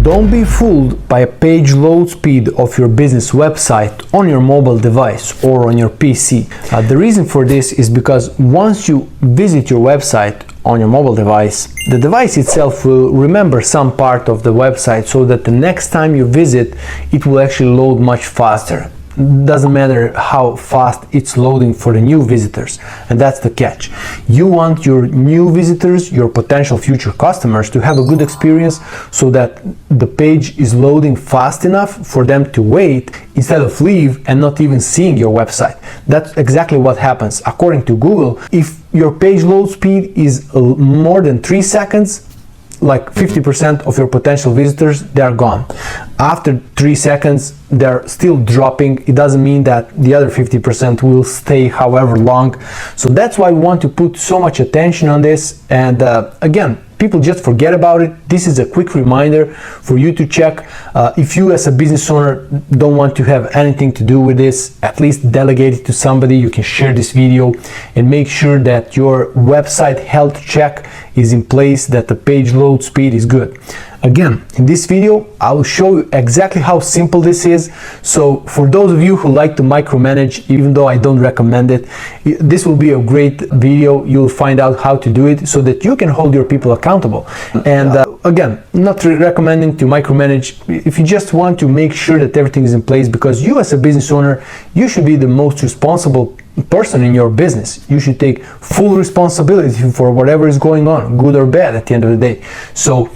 Don't be fooled by a page load speed of your business website on your mobile device or on your PC. The reason for this is because once you visit your website on your mobile device, the device itself will remember some part of the website so that the next time you visit, it will actually load much faster. Doesn't matter how fast it's loading for the new visitors, and that's the catch. You want your new visitors, your potential future customers, to have a good experience so that the page is loading fast enough for them to wait instead of leave and not even seeing your website. That's exactly what happens. According to Google, if your page load speed is more than 3 seconds, like 50% of your potential visitors, they're gone. After 3 seconds, they're still dropping. It doesn't mean that the other 50% will stay however long. So that's why we want to put so much attention on this. And again, people just forget about it. This is a quick reminder for you to check. If you as a business owner don't want to have anything to do with this, at least delegate it to somebody. You can share this video and make sure that your website health check is in place, that the page load speed is good. Again, in this video, I will show you exactly how simple this is. So for those of you who like to micromanage, even though I don't recommend it, this will be a great video. You'll find out how to do it so that you can hold your people accountable. And again, not recommending to micromanage. If you just want to make sure that everything is in place, because you as a business owner, you should be the most responsible person in your business. You should take full responsibility for whatever is going on, good or bad, at the end of the day. So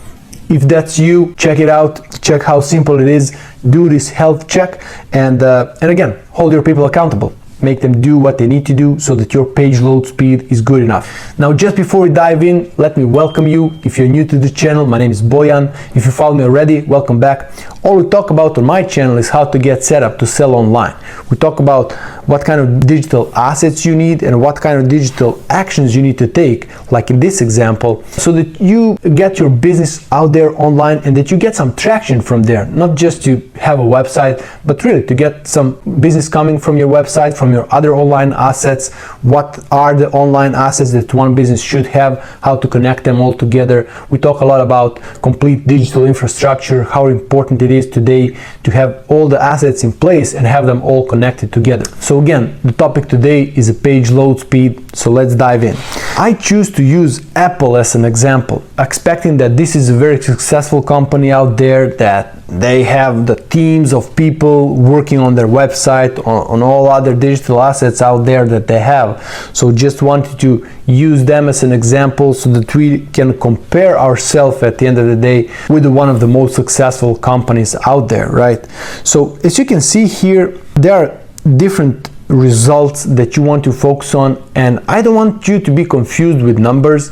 if that's you, check it out, check how simple it is, do this health check, and again, hold your people accountable. Make them do what they need to do so that your page load speed is good enough. Now, just before we dive in, let me welcome you. If you're new to the channel, my name is Bojan. If you follow me already, welcome back. All we talk about on my channel is how to get set up to sell online. We talk about what kind of digital assets you need and what kind of digital actions you need to take, like in this example, so that you get your business out there online and that you get some traction from there. Not just to have a website, but really to get some business coming from your website, from your other online assets. What are the online assets that one business should have, how to connect them all together. We talk a lot about complete digital infrastructure, how important it is today to have all the assets in place and have them all connected together. So again, the topic today is a page load speed, so let's dive in. I choose to use Apple as an example, expecting that this is a very successful company out there, that they have the teams of people working on their website, on all other digital assets out there that they have. So just wanted to use them as an example so that we can compare ourselves at the end of the day with one of the most successful companies out there, right? So as you can see here, there are different results that you want to focus on, and I don't want you to be confused with numbers.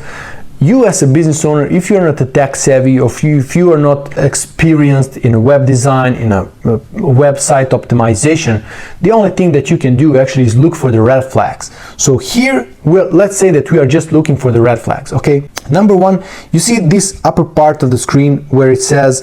You as a business owner, if you're not a tech savvy, or if you are not experienced in web design, in a website optimization, the only thing that you can do actually is look for the red flags. So here, let's say that we are just looking for the red flags, okay? Number one, you see this upper part of the screen where it says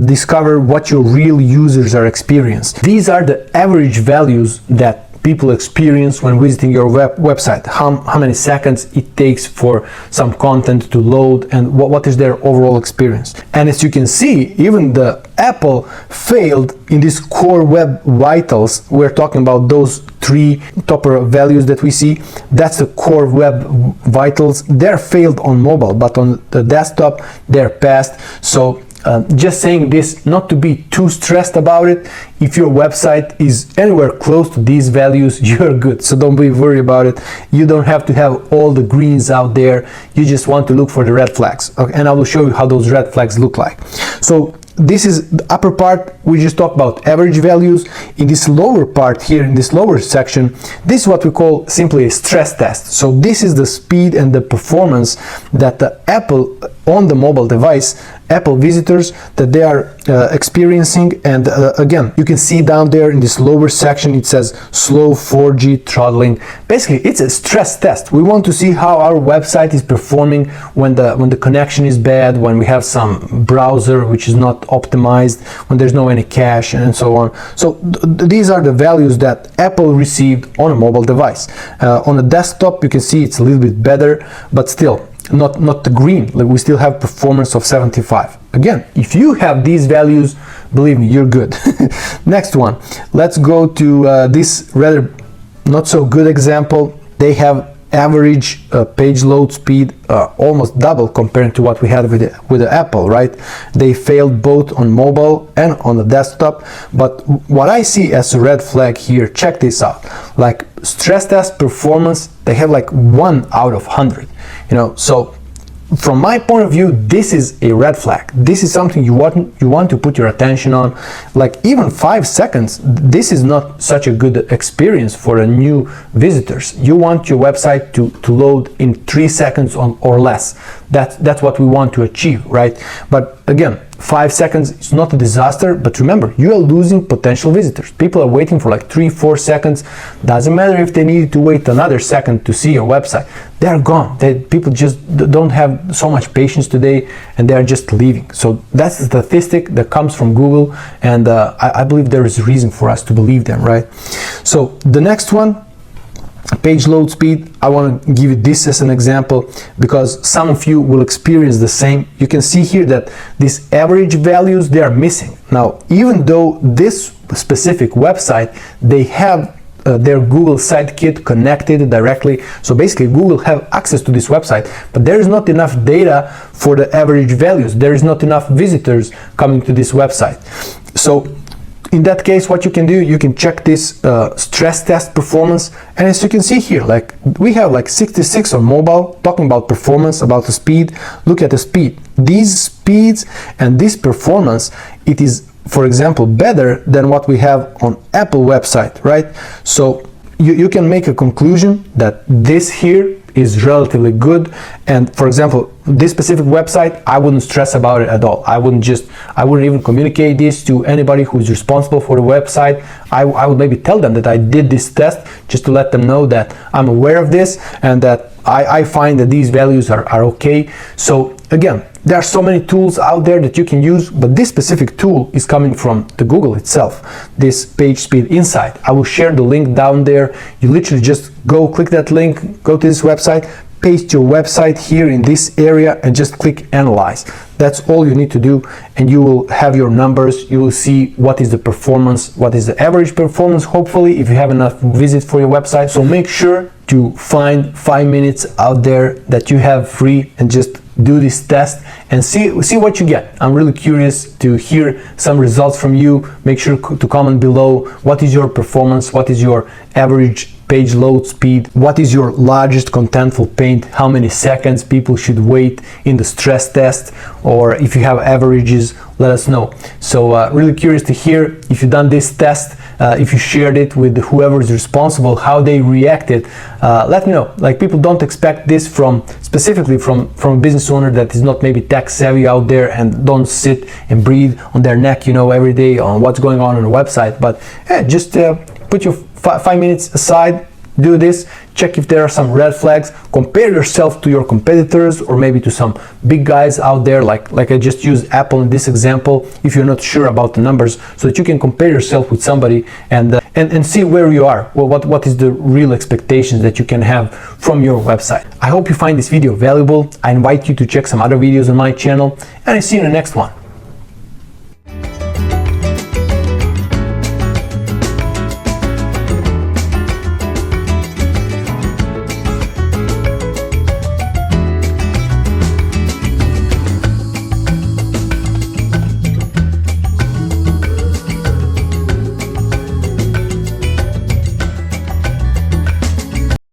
discover what your real users are experiencing. These are the average values that people experience when visiting your website, how many seconds it takes for some content to load, and what is their overall experience. And as you can see, even the Apple failed in this core web vitals. We're talking about those 3 top values that we see. That's the core web vitals. They're failed on mobile, but on the desktop they're passed. So just saying this, not to be too stressed about it. If your website is anywhere close to these values, you're good. So don't be worried about it. You don't have to have all the greens out there. You just want to look for the red flags. Okay, and I will show you how those red flags look like. So this is the upper part. We just talked about average values. In this lower part here, in this lower section, this is what we call simply a stress test. So this is the speed and the performance that the Apple on the mobile device, Apple visitors, that they are experiencing. And again, you can see down there in this lower section, it says slow 4G throttling. Basically, it's a stress test. We want to see how our website is performing when the connection is bad, when we have some browser which is not optimized, when there's no any cache, and so on. So these are the values that Apple received on a mobile device. On a desktop, you can see it's a little bit better, but still, not the green. Like, we still have performance of 75. Again, if you have these values, believe me, you're good. Next one, let's go to this rather not so good example. They have average page load speed almost double compared to what we had with the Apple, right? They failed both on mobile and on the desktop. But what I see as a red flag here, check this out. Like, stress test performance, they have like 1 out of 100. So from my point of view, this is a red flag. This is something you want to put your attention on. Like, even 5 seconds, this is not such a good experience for a new visitors. You want your website to load in 3 seconds or less. That's what we want to achieve, right? But again, 5 seconds is not a disaster, but remember, you are losing potential visitors. People are waiting for like 3-4 seconds. Doesn't matter if they need to wait another second to see your website. They're gone. People just don't have so much patience today, and they're just leaving. So that's the statistic that comes from Google, and I believe there is a reason for us to believe them, right? So the next one, page load speed. I want to give you this as an example because some of you will experience the same. You can see here that these average values, they are missing. Now, even though this specific website, they have their Google Sitekit connected directly, so basically Google have access to this website, but there is not enough data for the average values. There is not enough visitors coming to this website. So in that case, what you can do, you can check this stress test performance, and as you can see here, like, we have like 66 on mobile, talking about performance, about the speed. Look at the speed. These speeds and this performance, it is, for example, better than what we have on Apple website, right? So you can make a conclusion that this here is relatively good. And for example, this specific website, I wouldn't stress about it at all. I wouldn't even communicate this to anybody who's responsible for the website. I would maybe tell them that I did this test just to let them know that I'm aware of this and that I find that these values are okay. So again, there are so many tools out there that you can use, but this specific tool is coming from the Google itself, this Page Speed Insight. I will share the link down there. You literally just go click that link, go to this website, paste your website here in this area and just click analyze. That's all you need to do, and you will have your numbers. You will see what is the performance, what is the average performance, hopefully, if you have enough visits for your website. So make sure to find 5 minutes out there that you have free and just do this test and see what you get. I'm really curious to hear some results from you. Make sure to comment below. What is your performance? What is your average page load speed? What is your largest contentful paint? How many seconds people should wait in the stress test? Or if you have averages, let us know. So really curious to hear if you've done this test, if you shared it with whoever is responsible, how they reacted. Let me know. Like, people don't expect this specifically from a business owner that is not maybe tech savvy out there and don't sit and breathe on their neck, every day on what's going on the website. But just put your 5 minutes aside, do this, check if there are some red flags, compare yourself to your competitors or maybe to some big guys out there, like I just used Apple in this example, if you're not sure about the numbers, so that you can compare yourself with somebody and see where you are. Well, what is the real expectations that you can have from your website. I hope you find this video valuable. I invite you to check some other videos on my channel, and I see you in the next one.